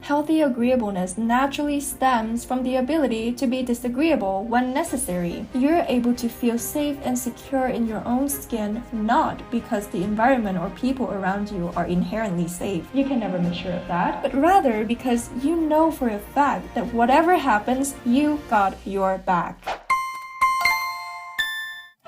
Healthy agreeableness naturally stems from the ability to be disagreeable when necessary. You're able to feel safe and secure in your own skin, not because the environment or people around you are inherently safe. You can never make sure of that, but rather because you know for a fact that whatever happens, you got your back.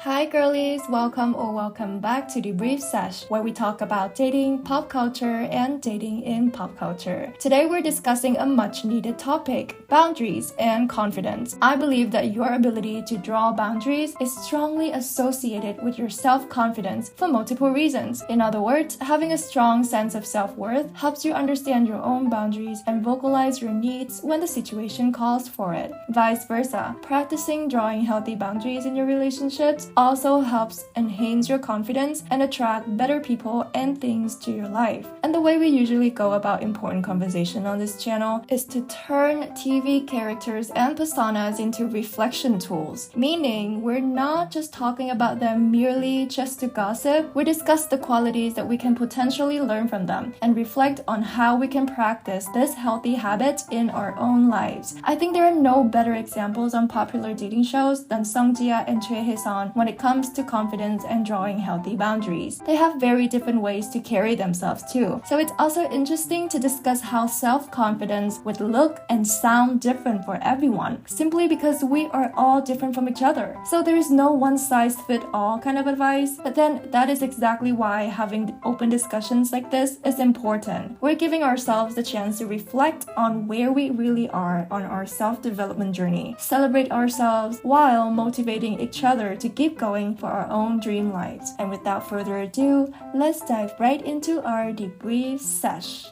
Hi girlies, welcome back to Debrief Sesh, where we talk about dating, pop culture, and dating in pop culture. Today we're discussing a much needed topic, boundaries and confidence. I believe that your ability to draw boundaries is strongly associated with your self-confidence for multiple reasons. In other words, having a strong sense of self-worth helps you understand your own boundaries and vocalize your needs when the situation calls for it. Vice versa, practicing drawing healthy boundaries in your relationships also helps enhance your confidence and attract better people and things to your life. And the way we usually go about important conversation on this channel is to turn TV characters and personas into reflection tools, meaning we're not just talking about them merely just to gossip. We discuss the qualities that we can potentially learn from them and reflect on how we can practice this healthy habit in our own lives. I think there are no better examples on popular dating shows than Jia and Choi Hyeseon when it comes to confidence and drawing healthy boundaries. They have very different ways to carry themselves too. So it's also interesting to discuss how self-confidence would look and sound different for everyone, simply because we are all different from each other. So there is no one-size-fits-all kind of advice, but then that is exactly why having open discussions like this is important. We're giving ourselves the chance to reflect on where we really are on our self-development journey, celebrate ourselves while motivating each other to keep going for our own dream lives. And without further ado, let's dive right into our debrief sesh.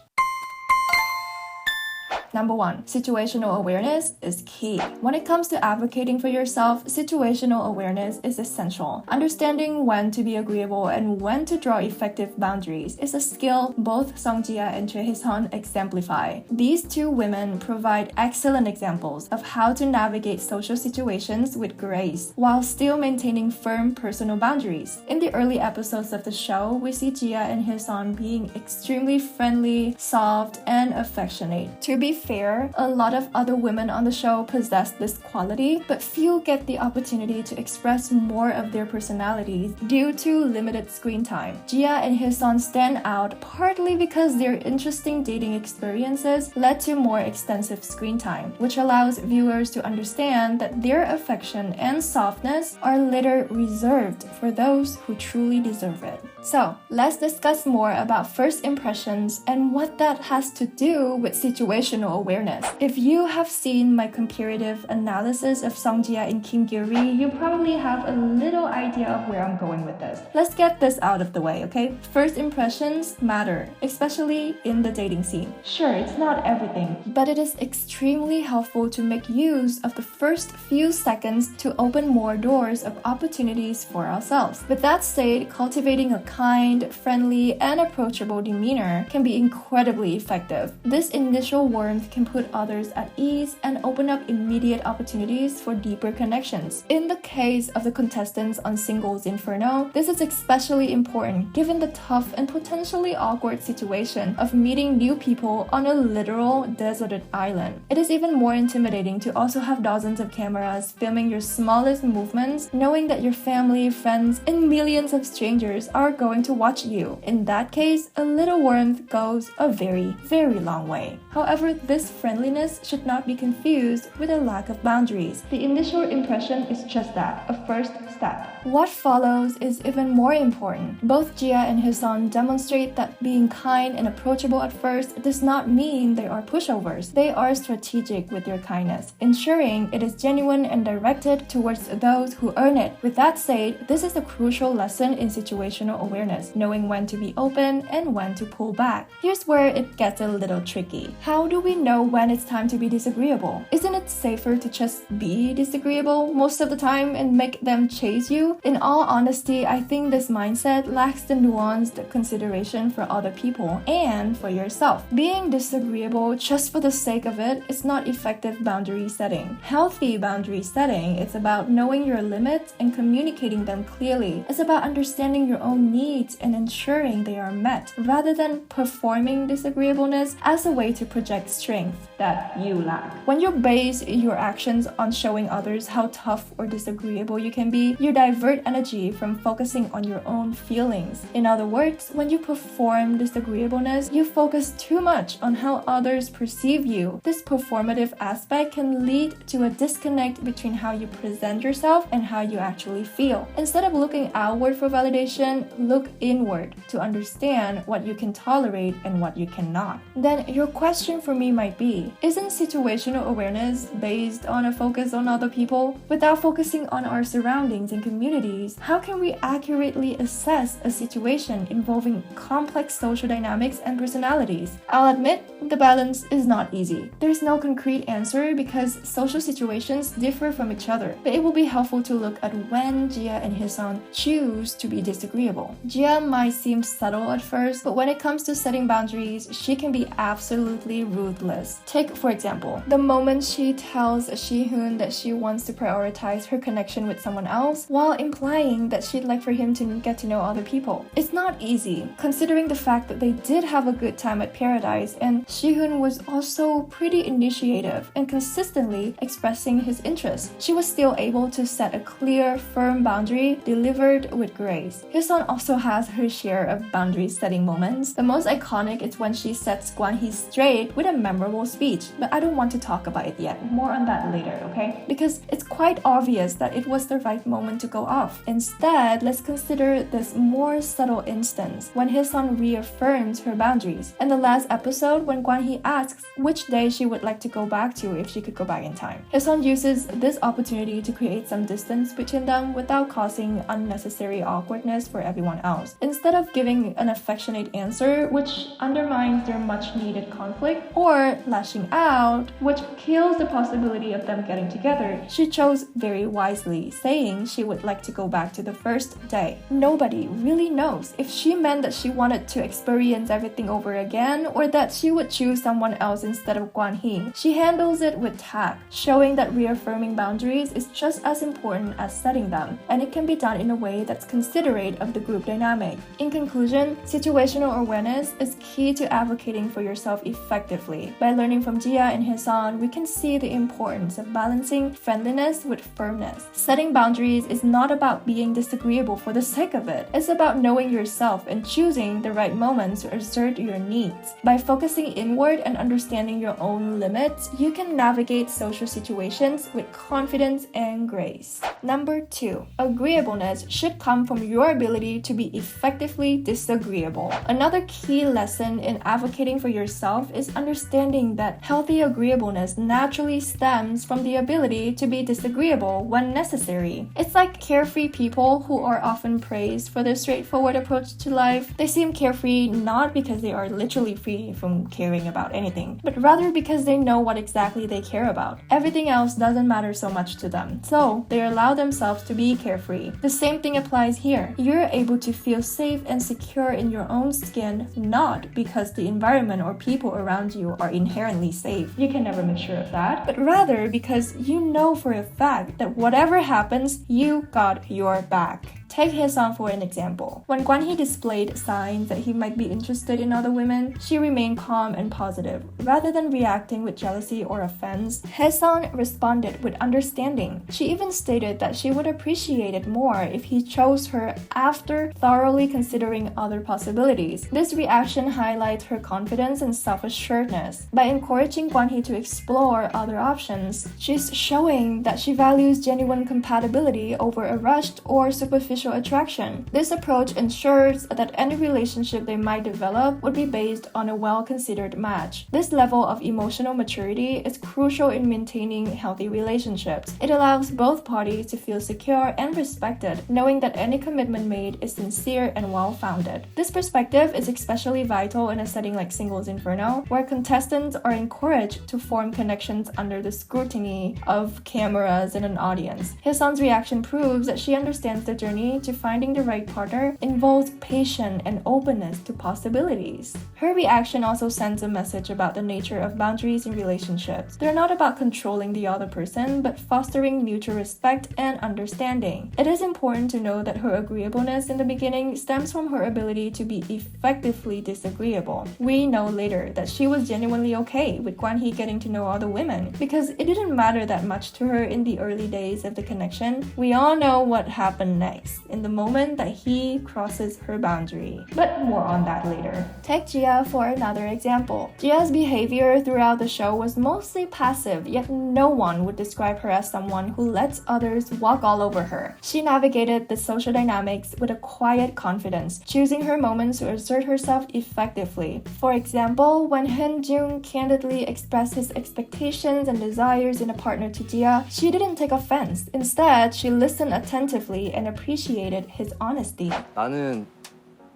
Number 1, situational awareness is key. When it comes to advocating for yourself, situational awareness is essential. Understanding when to be agreeable and when to draw effective boundaries is a skill both Jia and Choi Hyeseon exemplify. These two women provide excellent examples of how to navigate social situations with grace while still maintaining firm personal boundaries. In the early episodes of the show, we see Jia and Hyeseon being extremely friendly, soft, and affectionate. To be fair, a lot of other women on the show possess this quality, but few get the opportunity to express more of their personalities due to limited screen time. Jia and Hyeseon stand out partly because their interesting dating experiences led to more extensive screen time, which allows viewers to understand that their affection and softness are later reserved for those who truly deserve it. So, let's discuss more about first impressions and what that has to do with situational awareness. If you have seen my comparative analysis of Jia and Kim Gil-ri, you probably have a little idea of where I'm going with this. Let's get this out of the way, okay? First impressions matter, especially in the dating scene. Sure, it's not everything, but it is extremely helpful to make use of the first few seconds to open more doors of opportunities for ourselves. With that said, cultivating a kind, friendly, and approachable demeanor can be incredibly effective. This initial warmth can put others at ease and open up immediate opportunities for deeper connections. In the case of the contestants on Singles Inferno, this is especially important given the tough and potentially awkward situation of meeting new people on a literal deserted island. It is even more intimidating to also have dozens of cameras filming your smallest movements, knowing that your family, friends, and millions of strangers are going to watch you. In that case, a little warmth goes a very, very long way. However, this friendliness should not be confused with a lack of boundaries. The initial impression is just that, a first step. What follows is even more important. Both Jia and Hyeseon demonstrate that being kind and approachable at first does not mean they are pushovers. They are strategic with their kindness, ensuring it is genuine and directed towards those who earn it. With that said, this is a crucial lesson in situational awareness, knowing when to be open and when to pull back. Here's where it gets a little tricky. How do we know when it's time to be disagreeable? Isn't it safer to just be disagreeable most of the time and make them chase you? In all honesty, I think this mindset lacks the nuanced consideration for other people and for yourself. Being disagreeable just for the sake of it is not effective boundary setting. Healthy boundary setting is about knowing your limits and communicating them clearly. It's about understanding your own needs and ensuring they are met, rather than performing disagreeableness as a way to project strength that you lack. When you base your actions on showing others how tough or disagreeable you can be, you divert energy from focusing on your own feelings. In other words, when you perform disagreeableness, you focus too much on how others perceive you. This performative aspect can lead to a disconnect between how you present yourself and how you actually feel. Instead of looking outward for validation, look inward to understand what you can tolerate and what you cannot. Then your question for me might be, isn't situational awareness based on a focus on other people? Without focusing on our surroundings and communities, how can we accurately assess a situation involving complex social dynamics and personalities? I'll admit, the balance is not easy. There's no concrete answer because social situations differ from each other, but it will be helpful to look at when Jia and Hyeseon choose to be disagreeable. Jia might seem subtle at first, but when it comes to setting boundaries, she can be absolutely ruthless. Take, for example, the moment she tells Shihoon that she wants to prioritize her connection with someone else while implying that she'd like for him to get to know other people. It's not easy, considering the fact that they did have a good time at Paradise and Shihoon was also pretty initiative and consistently expressing his interest. She was still able to set a clear, firm boundary delivered with grace. Hyeseon also has her share of boundary-setting moments. The most iconic is when she sets Kwan-hee straight with a memorable speech, but I don't want to talk about it yet. More on that later, okay? Because it's quite obvious that it was the right moment to go off. Instead, let's consider this more subtle instance when Hyeseon reaffirms her boundaries. In the last episode, when Kwan-hee asks which day she would like to go back to if she could go back in time, Hyeseon uses this opportunity to create some distance between them without causing unnecessary awkwardness for everyone else. Instead of giving an affectionate answer, which undermines their much-needed conflict, or lashing out, which kills the possibility of them getting together, she chose very wisely, saying she would like to go back to the first day. Nobody really knows if she meant that she wanted to experience everything over again or that she would choose someone else instead of Kwan-hee. She handles it with tact, showing that reaffirming boundaries is just as important as setting them, and it can be done in a way that's considerate of the group dynamic. In conclusion, situational awareness is key to advocating for yourself effectively. By learning from Jia and Hyeseon, we can see the importance of balancing friendliness with firmness. Setting boundaries is not about being disagreeable for the sake of it. It's about knowing yourself and choosing the right moments to assert your needs. By focusing inward and understanding your own limits, you can navigate social situations with confidence and grace. Number 2, agreeableness should come from your ability to be effectively disagreeable. Another key lesson in advocating for yourself is understanding that healthy agreeableness naturally stems from the ability to be disagreeable when necessary. It's like carefree people who are often praised for their straightforward approach to life. They seem carefree not because they are literally free from caring about anything, but rather because they know what exactly they care about. Everything else doesn't matter so much to them, so they allow themselves to be carefree. The same thing applies here. You're able to feel safe and secure in your own skin, not because the environment or people around you are inherently safe. You can never make sure of that, but rather because you know for a fact that whatever happens, you got your back. Take Hyeseon for an example. When Kwan-hee displayed signs that he might be interested in other women, she remained calm and positive. Rather than reacting with jealousy or offense, Hyeseon responded with understanding. She even stated that she would appreciate it more if he chose her after thoroughly considering other possibilities. This reaction highlights her confidence and self-assuredness. By encouraging Kwan-hee to explore other options, she's showing that she values genuine compatibility over a rushed or superficial attraction. This approach ensures that any relationship they might develop would be based on a well-considered match. This level of emotional maturity is crucial in maintaining healthy relationships. It allows both parties to feel secure and respected, knowing that any commitment made is sincere and well-founded. This perspective is especially vital in a setting like Singles Inferno, where contestants are encouraged to form connections under the scrutiny of cameras and an audience. Hyeseon's reaction proves that she understands the journey journey to finding the right partner involves patience and openness to possibilities. Her reaction also sends a message about the nature of boundaries in relationships. They're not about controlling the other person, but fostering mutual respect and understanding. It is important to know that her agreeableness in the beginning stems from her ability to be effectively disagreeable. We know later that she was genuinely okay with Kwan Hee getting to know other women because it didn't matter that much to her in the early days of the connection. We all know what happened next, in the moment that he crosses her boundary. But more on that later. Take Jia for another example. Jia's behavior throughout the show was mostly passive, yet no one would describe her as someone who lets others walk all over her. She navigated the social dynamics with a quiet confidence, choosing her moments to assert herself effectively. For example, when Hyun-jung candidly expressed his expectations and desires in a partner to Jia, she didn't take offense. Instead, she listened attentively and appreciated his honesty. 나는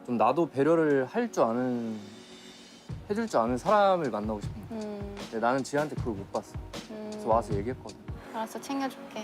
좀 나도 배려를 해줄 줄 아는 사람을 만나고 싶은 거야. 근데 나는 지한테 그걸 못 봤어. 그래서 와서 얘기했거든. 알았어, 챙겨줄게.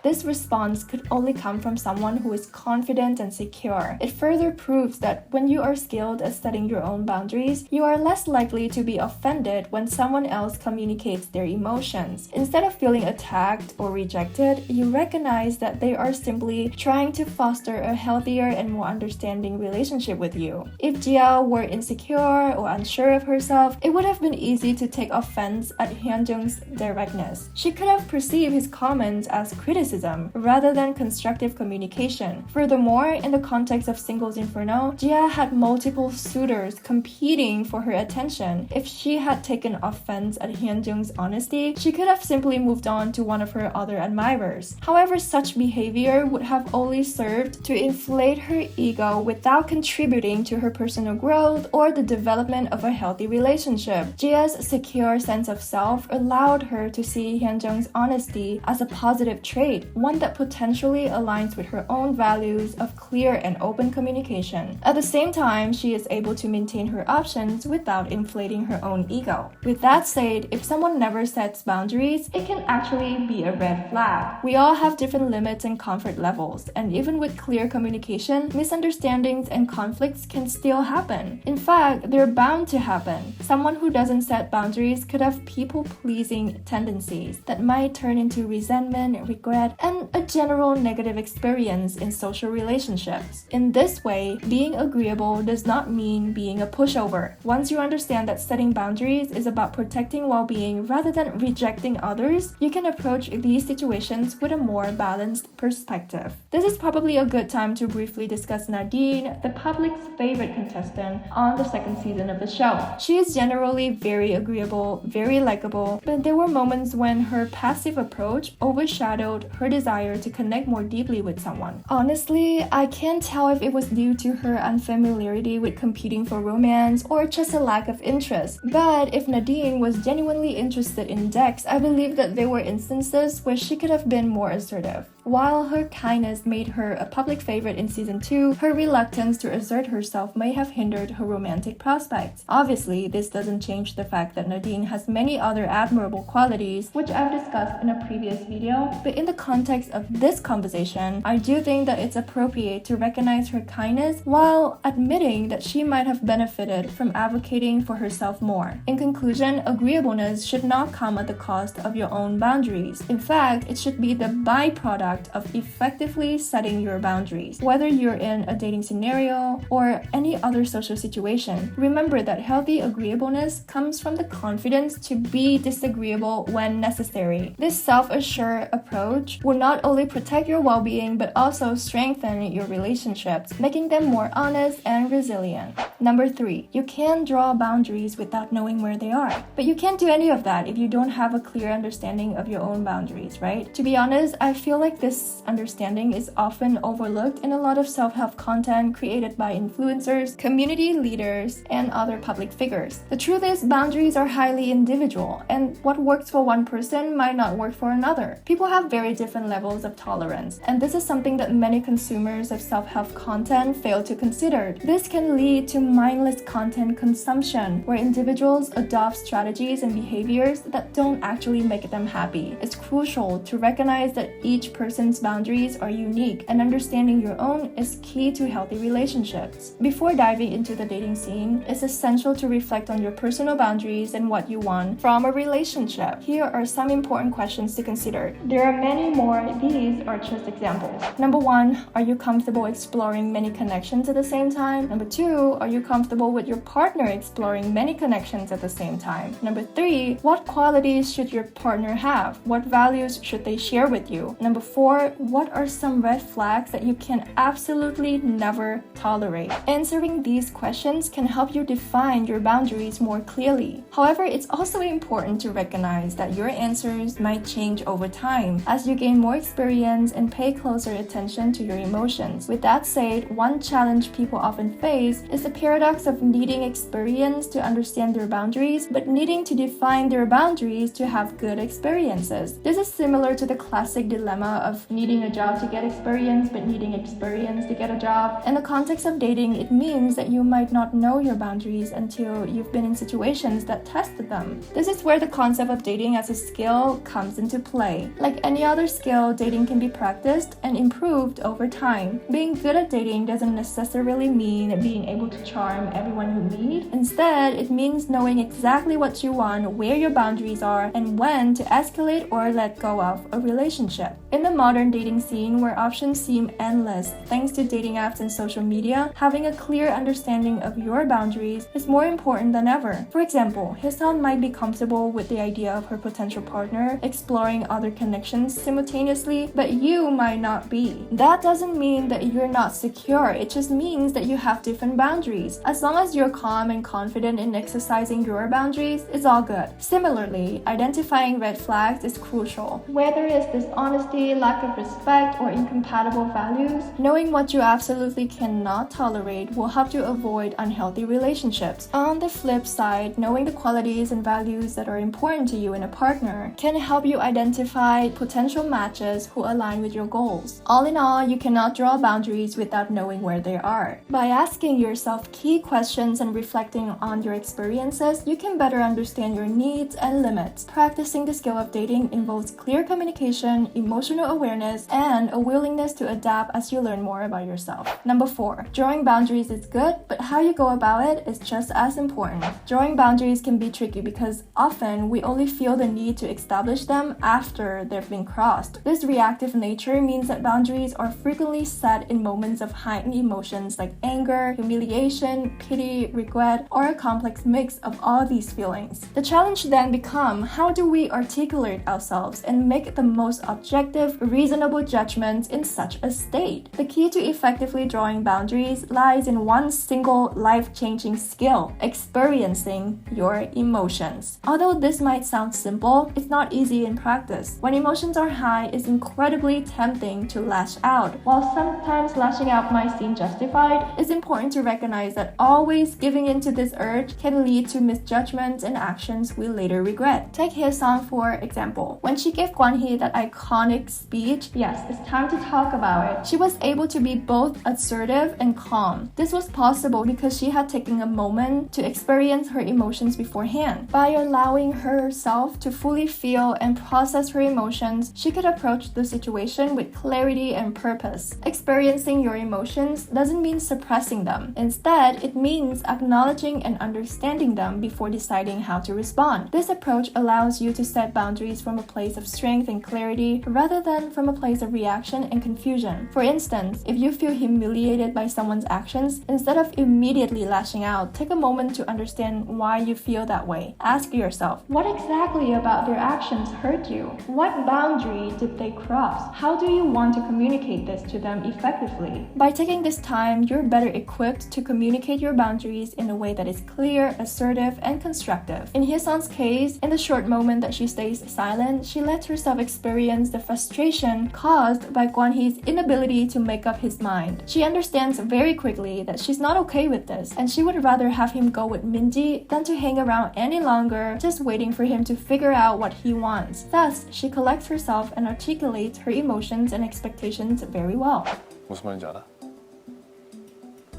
This response could only come from someone who is confident and secure. It further proves that when you are skilled at setting your own boundaries, you are less likely to be offended when someone else communicates their emotions. Instead of feeling attacked or rejected, you recognize that they are simply trying to foster a healthier and more understanding relationship with you. If Jia were insecure or unsure of herself, it would have been easy to take offense at Hyun-jung's directness. She could have perceived his comments as criticism rather than constructive communication. Furthermore, in the context of Singles Inferno, Jia had multiple suitors competing for her attention. If she had taken offense at Hyun-jung's honesty, she could have simply moved on to one of her other admirers. However, such behavior would have only served to inflate her ego without contributing to her personal growth or the development of a healthy relationship. Jia's secure sense of self allowed her to see Hyun-jung's honesty as a positive trait, one that potentially aligns with her own values of clear and open communication. At the same time, she is able to maintain her options without inflating her own ego. With that said, if someone never sets boundaries, it can actually be a red flag. We all have different limits and comfort levels, and even with clear communication, misunderstandings and conflicts can still happen. In fact, they're bound to happen. Someone who doesn't set boundaries could have people-pleasing tendencies that might turn into resentment, regret, and a general negative experience in social relationships. In this way, being agreeable does not mean being a pushover. Once you understand that setting boundaries is about protecting well-being rather than rejecting others, you can approach these situations with a more balanced perspective. This is probably a good time to briefly discuss Nadine, the public's favorite contestant on the second season of the show. She is generally very agreeable, very likable, but there were moments when her passive approach overshadowed her desire to connect more deeply with someone. Honestly, I can't tell if it was due to her unfamiliarity with competing for romance or just a lack of interest. But if Nadine was genuinely interested in Dex, I believe that there were instances where she could have been more assertive. While her kindness made her a public favorite in season 2, her reluctance to assert herself may have hindered her romantic prospects. Obviously, this doesn't change the fact that Nadine has many other admirable qualities, which I've discussed in a previous video, but in the context of this conversation, I do think that it's appropriate to recognize her kindness while admitting that she might have benefited from advocating for herself more. In conclusion, agreeableness should not come at the cost of your own boundaries. In fact, it should be the byproduct of effectively setting your boundaries. Whether you're in a dating scenario or any other social situation, remember that healthy agreeableness comes from the confidence to be disagreeable when necessary. This self-assured approach will not only protect your well-being but also strengthen your relationships, making them more honest and resilient. Number 3, you can draw boundaries without knowing where they are. But you can't do any of that if you don't have a clear understanding of your own boundaries, right? To be honest, I feel like this understanding is often overlooked in a lot of self-help content created by influencers, community leaders, and other public figures. The truth is, boundaries are highly individual, and what works for one person might not work for another. People have very different levels of tolerance, and this is something that many consumers of self-help content fail to consider. This can lead to mindless content consumption, where individuals adopt strategies and behaviors that don't actually make them happy. It's crucial to recognize that each person's boundaries are unique, and understanding your own is key to healthy relationships. Before diving into the dating scene, it's essential to reflect on your personal boundaries and what you want from a relationship. Here are some important questions to consider. There are many more, these are just examples. Number 1, are you comfortable exploring many connections at the same time? Number 2, are you comfortable with your partner exploring many connections at the same time? Number 3, what qualities should your partner have? What values should they share with you? Number 4, what are some red flags that you can absolutely never tolerate? Answering these questions can help you define your boundaries more clearly. However, it's also important to recognize that your answers might change over time as you gain more experience and pay closer attention to your emotions. With that said, one challenge people often face is the paradox of needing experience to understand their boundaries, but needing to define their boundaries to have good experiences. This is similar to the classic dilemma of needing a job to get experience, but needing experience to get a job. In the context of dating, it means that you might not know your boundaries until you've been in situations that tested them. This is where the concept of dating as a skill comes into play. Like any other skill, dating can be practiced and improved over time. Being good at dating doesn't necessarily mean being able to charm everyone who meet. Instead, it means knowing exactly what you want, where your boundaries are, and when to escalate or let go of a relationship. In the modern dating scene, where options seem endless thanks to dating apps and social media, having a clear understanding of your boundaries is more important than ever. For example, Hyeseon might be comfortable with the idea of her potential partner exploring other connections simultaneously, but you might not be. That doesn't mean that you're not secure, it just means that you have different boundaries. As long as you're calm and confident in exercising your boundaries, it's all good. Similarly, identifying red flags is crucial. Whether it's dishonesty, lack of respect, or incompatible values, knowing what you absolutely cannot tolerate will help you avoid unhealthy relationships. On the flip side, knowing the qualities and values that are important to you in a partner can help you identify potential matches who align with your goals. All in all, you cannot draw boundaries without knowing where they are. By asking yourself key questions and reflecting on your experiences, you can better understand your needs and limits. Practicing the skill of dating involves clear communication, emotional awareness, and a willingness to adapt as you learn more about yourself. Number 4, drawing boundaries is good, but how you go about it is just as important. Drawing boundaries can be tricky because often we only feel the need to establish them after they've been crossed. This reactive nature means that boundaries are frequently set in moments of heightened emotions like anger, humiliation, pity, regret, or a complex mix of all these feelings. The challenge then becomes, how do we articulate ourselves and make the most objective, reasonable judgments in such a state? The key to effectively drawing boundaries lies in one single life-changing skill: experiencing your emotions. Although this might sound simple, it's not easy in practice. When emotions are high, it's incredibly tempting to lash out. While sometimes lashing out might seem justified, it's important to recognize that always giving in to this urge can lead to misjudgments and actions we later regret. Take Hyeseon for example. When she gave Kwan-hee that iconic speech, "Yes, it's time to talk about it," she was able to be both assertive and calm. This was possible because she had taken a moment to experience her emotions beforehand. By allowing herself to fully feel and process her emotions, she could approach the situation with clarity and purpose. Experiencing your emotions doesn't mean suppressing them. Instead, it means acknowledging and understanding them before deciding how to respond. This approach allows you to set boundaries from a place of strength and clarity rather than from a place of reaction and confusion. For instance, if you feel humiliated by someone's actions, instead of immediately lashing out, take a moment to understand why you feel that way. Ask yourself, what exactly about their actions hurt you? What boundary did they cross? How do you want to communicate this to them effectively? By taking this time, you're better equipped to communicate your boundaries in a way that is clear, assertive, and constructive. In Hyeseon's case, in the short moment that she stays silent, she lets herself experience the frustration frustration caused by Kwan-hee's inability to make up his mind. She understands very quickly that she's not okay with this, and she would rather have him go with Minji than to hang around any longer just waiting for him to figure out what he wants. Thus, she collects herself and articulates her emotions and expectations very well. 무슨 말인지 알아?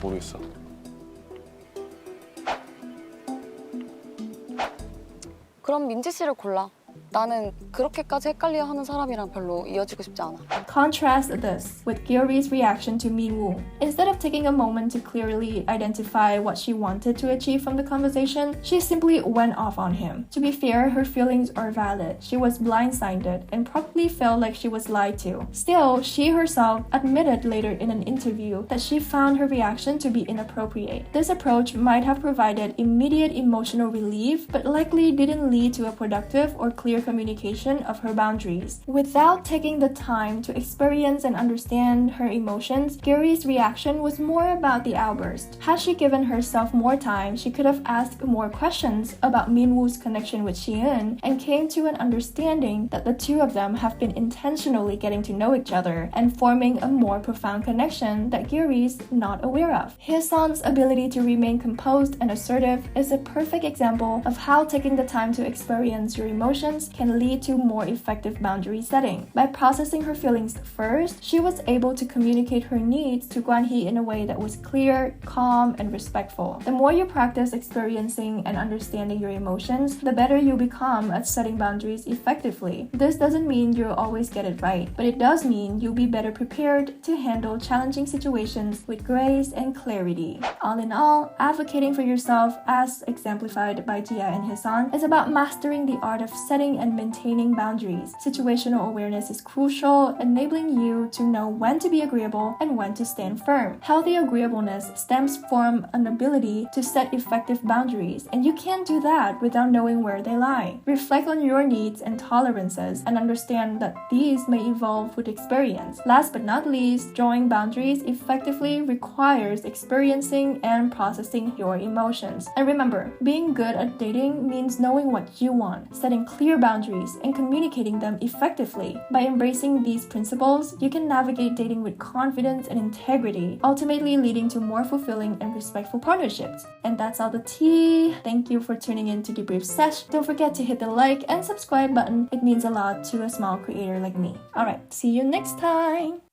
모르겠어. 그럼 민지 씨를 골라. 나는 그렇게까지 헷갈려 하는 사람이랑 별로 이어지고 싶지 않아. Contrast this with Gyuri's reaction to Min-woo. Instead of taking a moment to clearly identify what she wanted to achieve from the conversation, she simply went off on him. To be fair, her feelings are valid. She was blindsided and probably felt like she was lied to. Still, she herself admitted later in an interview that she found her reaction to be inappropriate. This approach might have provided immediate emotional relief, but likely didn't lead to a productive or clear communication of her boundaries. Without taking the time to experience and understand her emotions, Gyuri's reaction was more about the outburst. Had she given herself more time, she could have asked more questions about Min-woo's connection with Shi-eun and came to an understanding that the two of them have been intentionally getting to know each other and forming a more profound connection that Gyuri's not aware of. Hyeseon's ability to remain composed and assertive is a perfect example of how taking the time to experience your emotions can lead to more effective boundary setting. By processing her feelings first, she was able to communicate her needs to Kwan-hee in a way that was clear, calm, and respectful. The more you practice experiencing and understanding your emotions, the better you become at setting boundaries effectively. This doesn't mean you'll always get it right, but it does mean you'll be better prepared to handle challenging situations with grace and clarity. All in all, advocating for yourself, as exemplified by Jia and Hyeseon, is about mastering the art of setting and maintaining boundaries. Situational awareness is crucial, enabling you to know when to be agreeable and when to stand firm. Healthy agreeableness stems from an ability to set effective boundaries, and you can't do that without knowing where they lie. Reflect on your needs and tolerances and understand that these may evolve with experience. Last but not least, drawing boundaries effectively requires experiencing and processing your emotions. And remember, being good at dating means knowing what you want, setting clear boundaries, and communicating them effectively. By embracing these principles, you can navigate dating with confidence and integrity, ultimately leading to more fulfilling and respectful partnerships. And that's all the tea. Thank you for tuning in to Debrief Sesh. Don't forget to hit the like and subscribe button. It means a lot to a small creator like me. Alright, see you next time!